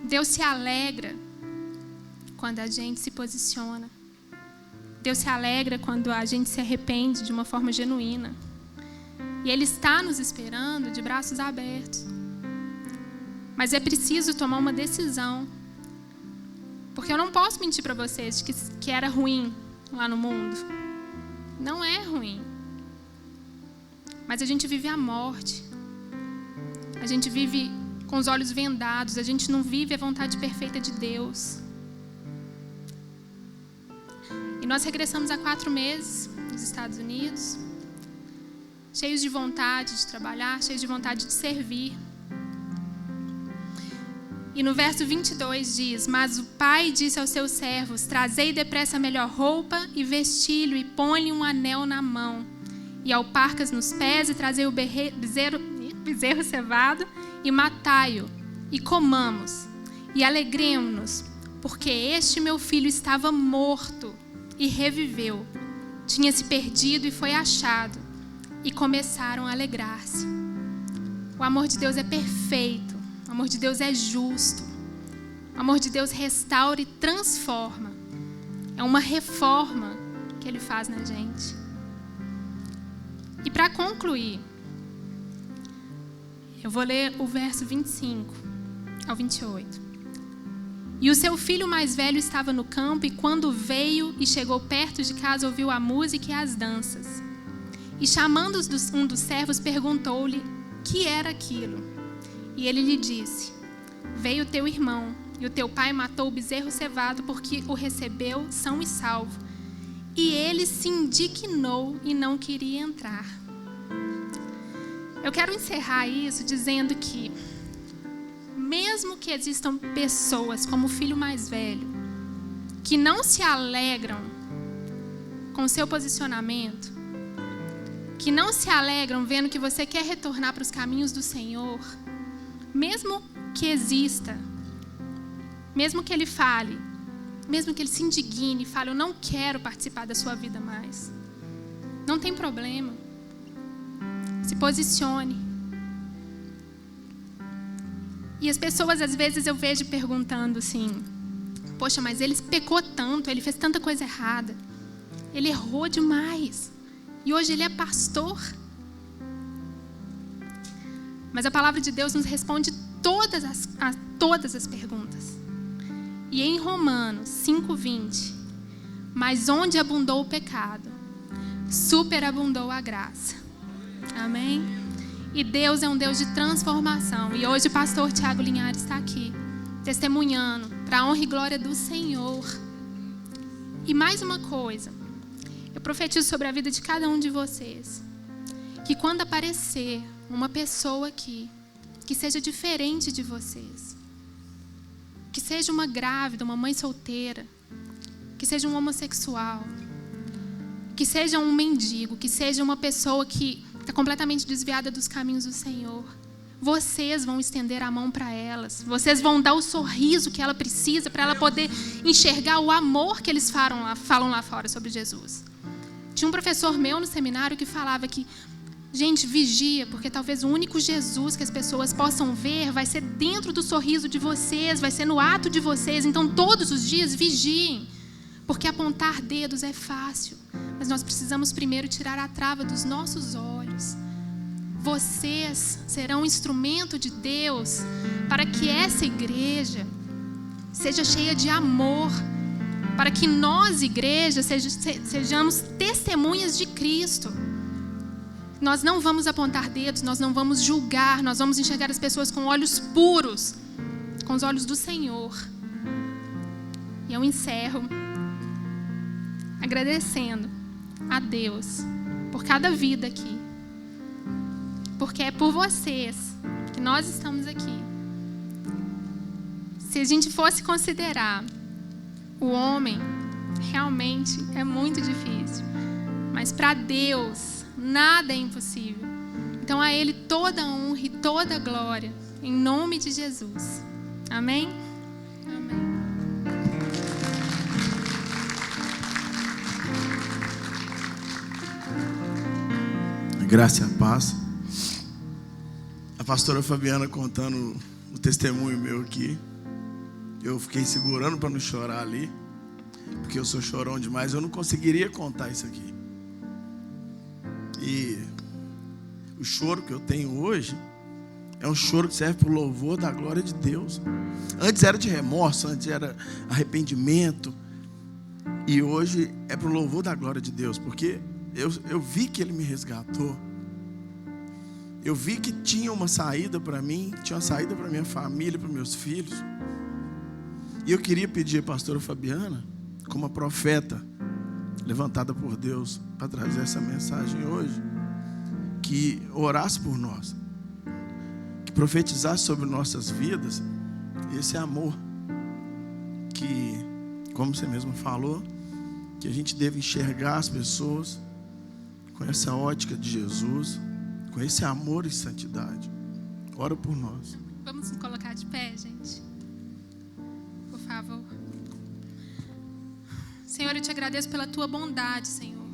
Deus se alegra quando a gente se posiciona. Deus se alegra quando a gente se arrepende de uma forma genuína. E Ele está nos esperando de braços abertos. Mas é preciso tomar uma decisão. Porque eu não posso mentir para vocês que era ruim lá no mundo. Não é ruim. Mas a gente vive a morte. A gente vive com os olhos vendados. A gente não vive a vontade perfeita de Deus. E nós regressamos há 4 meses nos Estados Unidos, cheios de vontade de trabalhar, cheios de vontade de servir. E no verso 22 diz: mas o pai disse aos seus servos: trazei depressa a melhor roupa e vestilho, e põe-lhe um anel na mão, e alparcas nos pés, e trazei o bezerro cevado, e matai-o, e comamos, e alegremo-nos, porque este meu filho estava morto e reviveu, tinha se perdido e foi achado. E começaram a alegrar-se. O amor de Deus é perfeito. O amor de Deus é justo. O amor de Deus restaura e transforma. É uma reforma que Ele faz na gente. E para concluir, eu vou ler o verso 25 ao 28. E o seu filho mais velho estava no campo, e quando veio e chegou perto de casa, ouviu a música e as danças. E chamando um dos servos, perguntou-lhe que era aquilo. E ele lhe disse: veio teu irmão, e o teu pai matou o bezerro cevado, porque o recebeu são e salvo. E ele se indignou e não queria entrar. Eu quero encerrar isso dizendo que, mesmo que existam pessoas como o filho mais velho, que não se alegram com o seu posicionamento, que não se alegram vendo que você quer retornar para os caminhos do Senhor, mesmo que exista, mesmo que ele fale, mesmo que ele se indigne e fale: eu não quero participar da sua vida mais, não tem problema. Se posicione. E as pessoas, às vezes, eu vejo perguntando assim: poxa, mas ele pecou tanto, ele fez tanta coisa errada, ele errou demais, e hoje ele é pastor. Mas a palavra de Deus nos responde todas as perguntas. E em Romanos 5:20, mas onde abundou o pecado, superabundou a graça. Amém? E Deus é um Deus de transformação. E hoje o pastor Tiago Linhares está aqui, testemunhando para a honra e glória do Senhor. E mais uma coisa, eu profetizo sobre a vida de cada um de vocês, que quando aparecer uma pessoa aqui, que seja diferente de vocês, que seja uma grávida, uma mãe solteira, que seja um homossexual, que seja um mendigo, que seja uma pessoa que está completamente desviada dos caminhos do Senhor, vocês vão estender a mão para elas, vocês vão dar o sorriso que ela precisa para ela poder enxergar o amor que eles falam lá fora sobre Jesus. Tinha um professor meu no seminário que falava que, gente, vigia, porque talvez o único Jesus que as pessoas possam ver vai ser dentro do sorriso de vocês, vai ser no ato de vocês. Então, todos os dias, vigiem, porque apontar dedos é fácil, mas nós precisamos primeiro tirar a trava dos nossos olhos. Vocês serão um instrumento de Deus para que essa igreja seja cheia de amor, para que nós, igreja, sejamos testemunhas de Cristo. Nós não vamos apontar dedos, nós não vamos julgar, nós vamos enxergar as pessoas com olhos puros, com os olhos do Senhor. E eu encerro agradecendo a Deus por cada vida aqui, porque é por vocês que nós estamos aqui. Se a gente fosse considerar o homem, realmente é muito difícil, mas para Deus nada é impossível. Então a Ele toda a honra e toda a glória, em nome de Jesus. Amém? Amém. Graça e a paz. A pastora Fabiana contando o testemunho meu aqui. Eu fiquei segurando para não chorar ali, porque eu sou chorão demais. Eu não conseguiria contar isso aqui. E o choro que eu tenho hoje É um choro que serve para o louvor da glória de Deus. Antes era de remorso, antes era arrependimento. E hoje é para o louvor da glória de Deus. Porque eu vi que Ele me resgatou. Eu vi que tinha uma saída para mim, tinha uma saída para minha família, para meus filhos. E eu queria pedir à pastora Fabiana, como a profeta levantada por Deus para trazer essa mensagem hoje, que orasse por nós, que profetizasse sobre nossas vidas esse amor que, como você mesmo falou, que a gente deve enxergar as pessoas com essa ótica de Jesus, com esse amor e santidade. Ora por nós. Vamos nos colocar de pé, gente? Por favor. Senhor, eu te agradeço pela tua bondade, Senhor.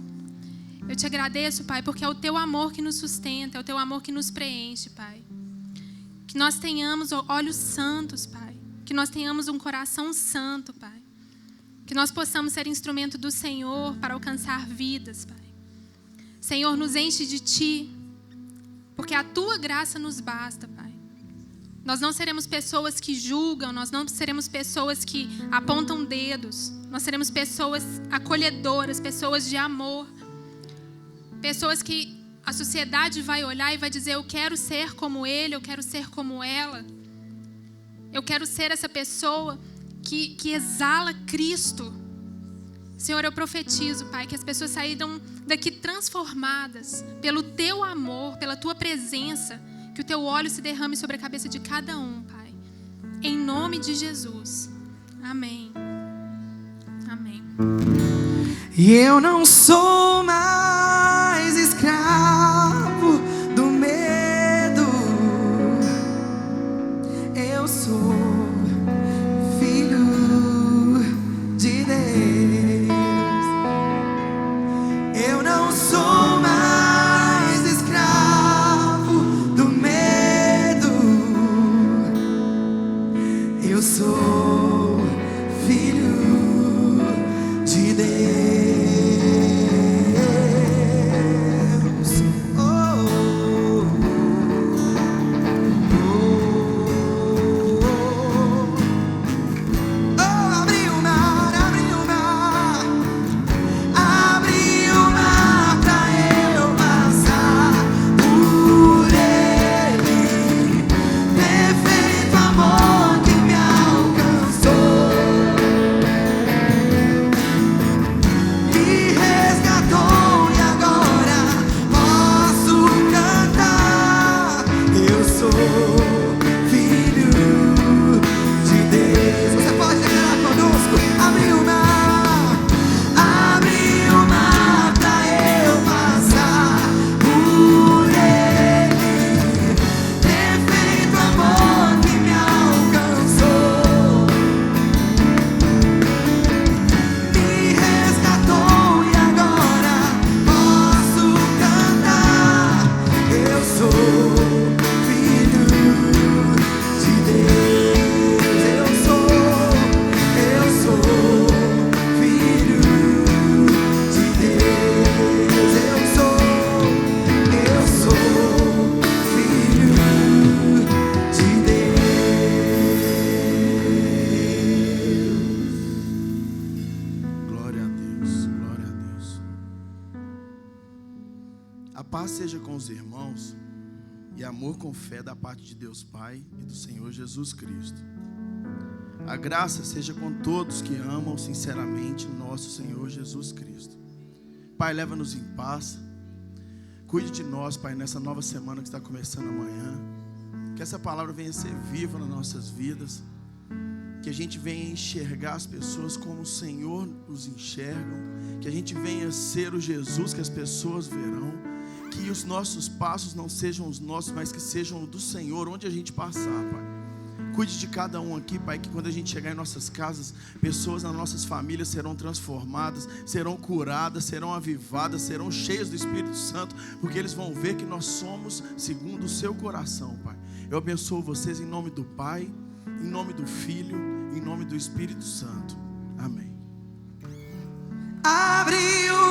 Eu te agradeço, Pai, porque é o teu amor que nos sustenta, é o teu amor que nos preenche, Pai. Que nós tenhamos olhos santos, Pai. Que nós tenhamos um coração santo, Pai. Que nós possamos ser instrumento do Senhor para alcançar vidas, Pai. Senhor, nos enche de Ti, porque a Tua graça nos basta, Pai. Nós não seremos pessoas que julgam, nós não seremos pessoas que apontam dedos. Nós seremos pessoas acolhedoras, pessoas de amor. Pessoas que a sociedade vai olhar e vai dizer: eu quero ser como ele, eu quero ser como ela. Eu quero ser essa pessoa que exala Cristo. Senhor, eu profetizo, Pai, que as pessoas saíram daqui transformadas pelo Teu amor, pela Tua presença. Que o Teu óleo se derrame sobre a cabeça de cada um, Pai. Em nome de Jesus. Amém. Amém. E eu não sou mais escravo do medo. Eu sou filho de Deus. Eu não sou mais escravo do medo. Eu sou filho de Deus. Com fé da parte de Deus Pai e do Senhor Jesus Cristo. A graça seja com todos que amam sinceramente nosso Senhor Jesus Cristo. Pai, leva-nos em paz. Cuide de nós, Pai, nessa nova semana que está começando amanhã. Que essa palavra venha ser viva nas nossas vidas. Que a gente venha enxergar as pessoas como o Senhor os enxerga. Que a gente venha ser o Jesus que as pessoas verão. Que os nossos passos não sejam os nossos, mas que sejam do Senhor, onde a gente passar, Pai. Cuide de cada um aqui, Pai, que quando a gente chegar em nossas casas, pessoas nas nossas famílias serão transformadas, serão curadas, serão avivadas, serão cheias do Espírito Santo, porque eles vão ver que nós somos segundo o seu coração, Pai. Eu abençoo vocês em nome do Pai, em nome do Filho, em nome do Espírito Santo. Amém. Abre o